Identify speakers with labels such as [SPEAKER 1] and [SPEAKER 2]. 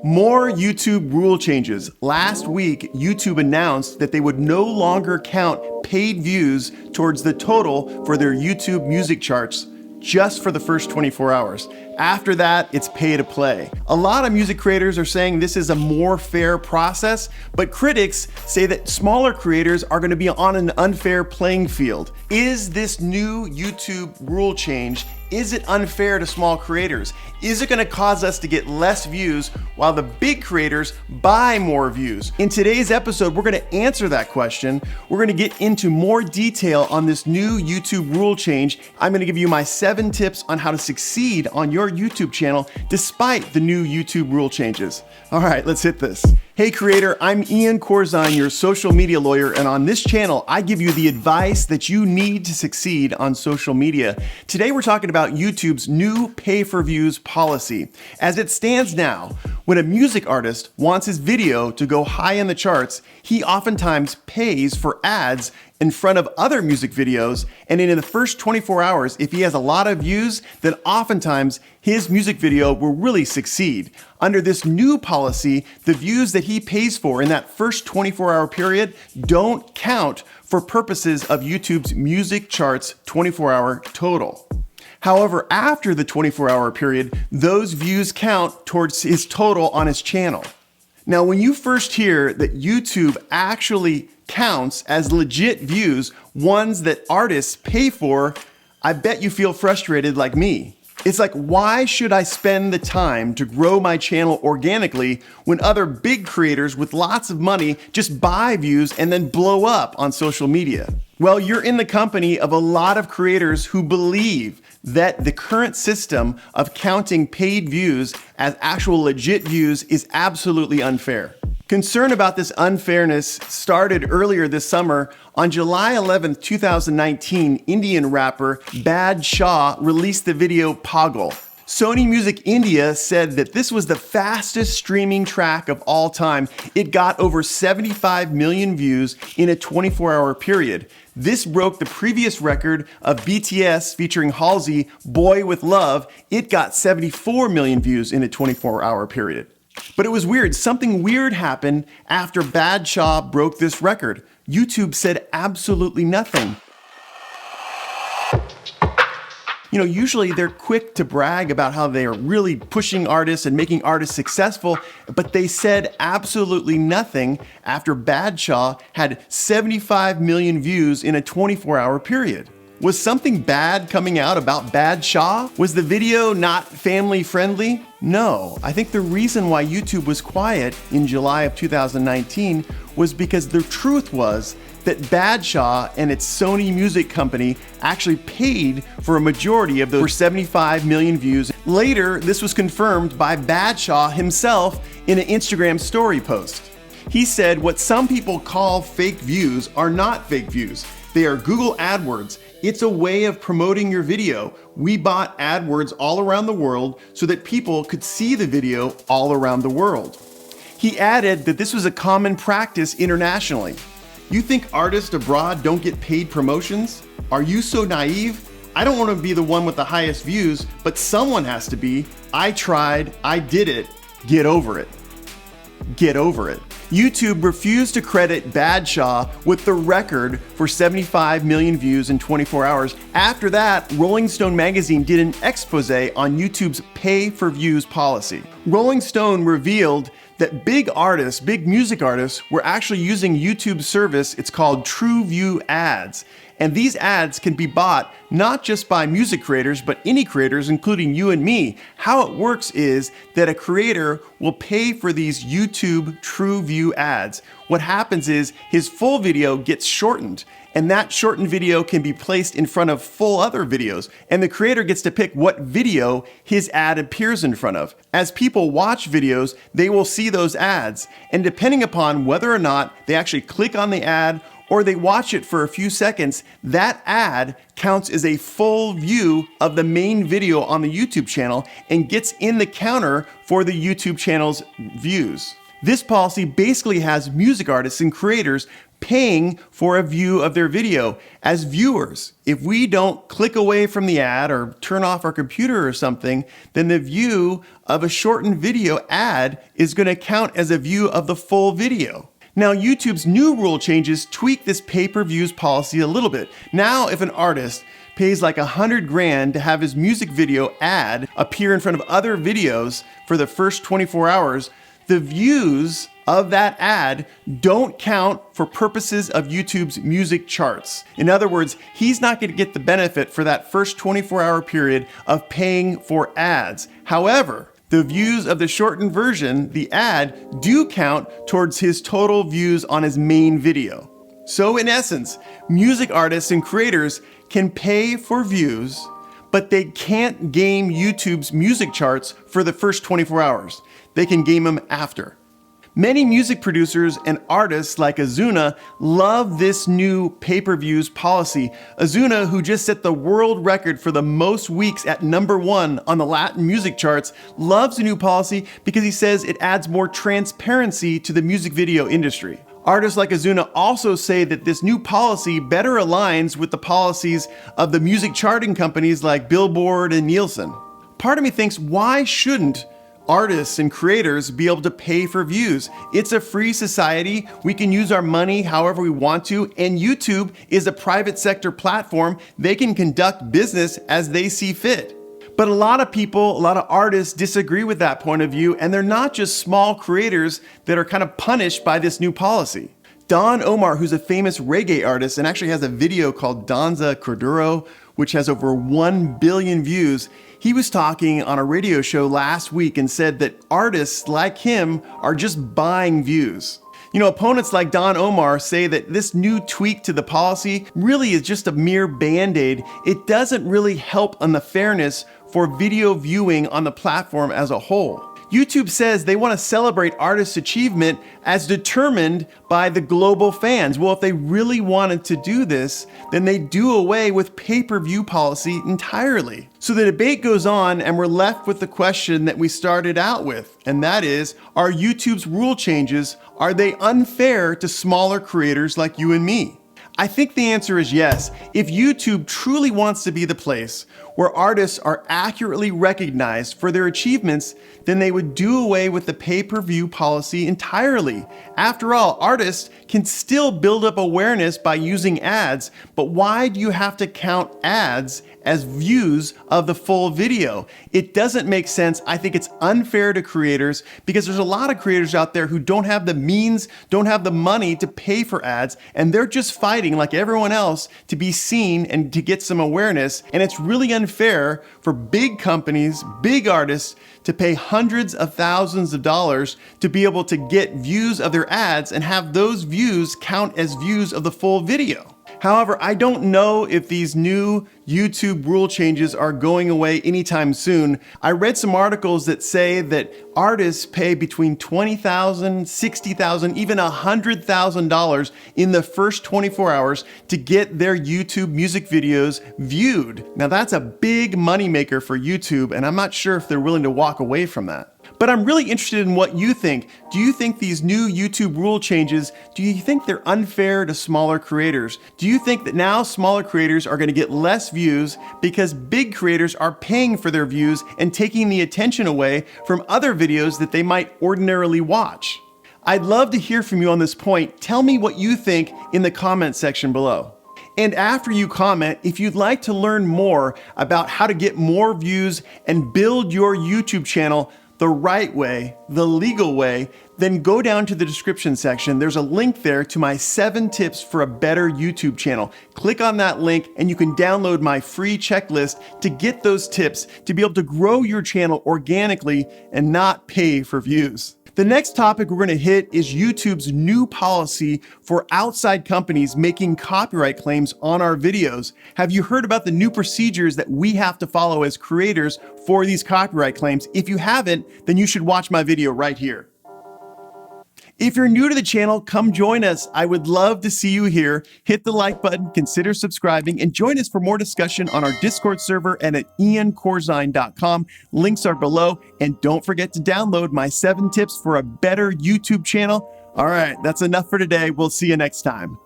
[SPEAKER 1] More YouTube rule changes. Last week, YouTube announced that they would no longer count paid views towards the total for their YouTube music charts just for the first 24 hours. After that, it's pay to play. A lot of music creators are saying this is a more fair process, but critics say that smaller creators are going to be on an unfair playing field. Is this new YouTube rule change, is it unfair to small creators? Is it going to cause us to get less views while the big creators buy more views? In today's episode, we're going to answer that question. We're going to get into more detail on this new YouTube rule change. I'm going to give you my 7 tips on how to succeed on your YouTube channel despite the new YouTube rule changes. All right, let's hit this. Hey creator, I'm Corzine, your social media lawyer, and on this channel, I give you the advice that you need to succeed on social media. Today, we're talking about YouTube's new pay-for-views policy. As it stands now, when a music artist wants his video to go high in the charts, he oftentimes pays for ads in front of other music videos, and in the first 24 hours, if he has a lot of views, then oftentimes his music video will really succeed. Under this new policy, the views that he pays for in that first 24-hour period don't count for purposes of YouTube's music charts 24-hour total. However, after the 24-hour period, those views count towards his total on his channel. Now, when you first hear that YouTube actually counts as legit views, ones that artists pay for, I bet you feel frustrated like me. It's like, why should I spend the time to grow my channel organically when other big creators with lots of money just buy views and then blow up on social media? Well, you're in the company of a lot of creators who believe that the current system of counting paid views as actual legit views is absolutely unfair. Concern about this unfairness started earlier this summer. On July 11, 2019, Indian rapper Badshah released the video Pagal. Sony Music India said that this was the fastest streaming track of all time. It got over 75 million views in a 24-hour period. This broke the previous record of BTS featuring Halsey, Boy With Love. It got 74 million views in a 24-hour period. But it was weird. Something weird happened after Badshah broke this record. YouTube said absolutely nothing. Usually they're quick to brag about how they are really pushing artists and making artists successful, but they said absolutely nothing after Badshah had 75 million views in a 24-hour period. Was something bad coming out about Badshah? Was the video not family friendly? No. I think the reason why YouTube was quiet in July of 2019 was because the truth was that Badshah and its Sony Music company actually paid for a majority of those 75 million views. Later, this was confirmed by Badshah himself in an Instagram story post. He said what some people call fake views are not fake views. They are Google AdWords. It's a way of promoting your video. We bought AdWords all around the world so that people could see the video all around the world. He added that this was a common practice internationally. You think artists abroad don't get paid promotions? Are you so naive? I don't want to be the one with the highest views, but someone has to be. I tried, I did it. Get over it. Get over it. YouTube refused to credit Badshah with the record for 75 million views in 24 hours. After that, Rolling Stone magazine did an expose on YouTube's pay-for-views policy. Rolling Stone revealed that big music artists, were actually using YouTube's service. It's called TrueView ads. And these ads can be bought not just by music creators, but any creators, including you and me. How it works is that a creator will pay for these YouTube TrueView ads. What happens is his full video gets shortened, and that shortened video can be placed in front of full other videos, and the creator gets to pick what video his ad appears in front of. As people watch videos, they will see those ads, and depending upon whether or not they actually click on the ad or they watch it for a few seconds, that ad counts as a full view of the main video on the YouTube channel and gets in the counter for the YouTube channel's views. This policy basically has music artists and creators paying for a view of their video. As viewers, if we don't click away from the ad or turn off our computer or something, then the view of a shortened video ad is going to count as a view of the full video. Now, YouTube's new rule changes tweak this pay-per-views policy a little bit. Now, if an artist pays like $100,000 to have his music video ad appear in front of other videos for the first 24 hours, the views of that ad don't count for purposes of YouTube's music charts. In other words, he's not going to get the benefit for that first 24-hour period of paying for ads. However, the views of the shortened version, the ad, do count towards his total views on his main video. So in essence, music artists and creators can pay for views, but they can't game YouTube's music charts for the first 24 hours. They can game them after. Many music producers and artists like Ozuna love this new pay-per-views policy. Ozuna, who just set the world record for the most weeks at #1 on the Latin music charts, loves the new policy because he says it adds more transparency to the music video industry. Artists like Ozuna also say that this new policy better aligns with the policies of the music charting companies like Billboard and Nielsen. Part of me thinks, why shouldn't artists and creators be able to pay for views? It's a free society. We can use our money however we want to, and YouTube is a private sector platform. They can conduct business as they see fit. But a lot of people, a lot of artists disagree with that point of view, and they're not just small creators that are kind of punished by this new policy. Don Omar, who's a famous reggae artist and actually has a video called Danza Corduro, which has over 1 billion views, he was talking on a radio show last week and said that artists like him are just buying views. You know, opponents like Don Omar say that this new tweak to the policy really is just a mere band-aid. It doesn't really help on the fairness for video viewing on the platform as a whole. YouTube says they want to celebrate artists' achievement as determined by the global fans. Well, if they really wanted to do this, then they do away with pay-per-view policy entirely. So the debate goes on, and we're left with the question that we started out with, and that is, are YouTube's rule changes, are they unfair to smaller creators like you and me? I think the answer is yes. If YouTube truly wants to be the place where artists are accurately recognized for their achievements, then they would do away with the pay-per-view policy entirely. After all, artists can still build up awareness by using ads, but why do you have to count ads as views of the full video? It doesn't make sense. I think it's unfair to creators because there's a lot of creators out there who don't have the means, don't have the money to pay for ads, and they're just fighting like everyone else to be seen and to get some awareness. And it's really unfair for big companies, big artists to pay hundreds of thousands of dollars to be able to get views of their ads and have those views count as views of the full video. However, I don't know if these new YouTube rule changes are going away anytime soon. I read some articles that say that artists pay between $20,000, $60,000, even $100,000 in the first 24 hours to get their YouTube music videos viewed. Now that's a big moneymaker for YouTube, and I'm not sure if they're willing to walk away from that. But I'm really interested in what you think. Do you think these new YouTube rule changes, do you think they're unfair to smaller creators? Do you think that now smaller creators are going to get less views because big creators are paying for their views and taking the attention away from other videos that they might ordinarily watch? I'd love to hear from you on this point. Tell me what you think in the comment section below. And after you comment, if you'd like to learn more about how to get more views and build your YouTube channel the right way, the legal way, then go down to the description section. There's a link there to my 7 tips for a better YouTube channel. Click on that link and you can download my free checklist to get those tips to be able to grow your channel organically and not pay for views. The next topic we're going to hit is YouTube's new policy for outside companies making copyright claims on our videos. Have you heard about the new procedures that we have to follow as creators for these copyright claims? If you haven't, then you should watch my video right here. If you're new to the channel, come join us. I would love to see you here. Hit the like button, consider subscribing, and join us for more discussion on our Discord server and at iancorzine.com. Links are below. And don't forget to download my 7 tips for a better YouTube channel. All right, that's enough for today. We'll see you next time.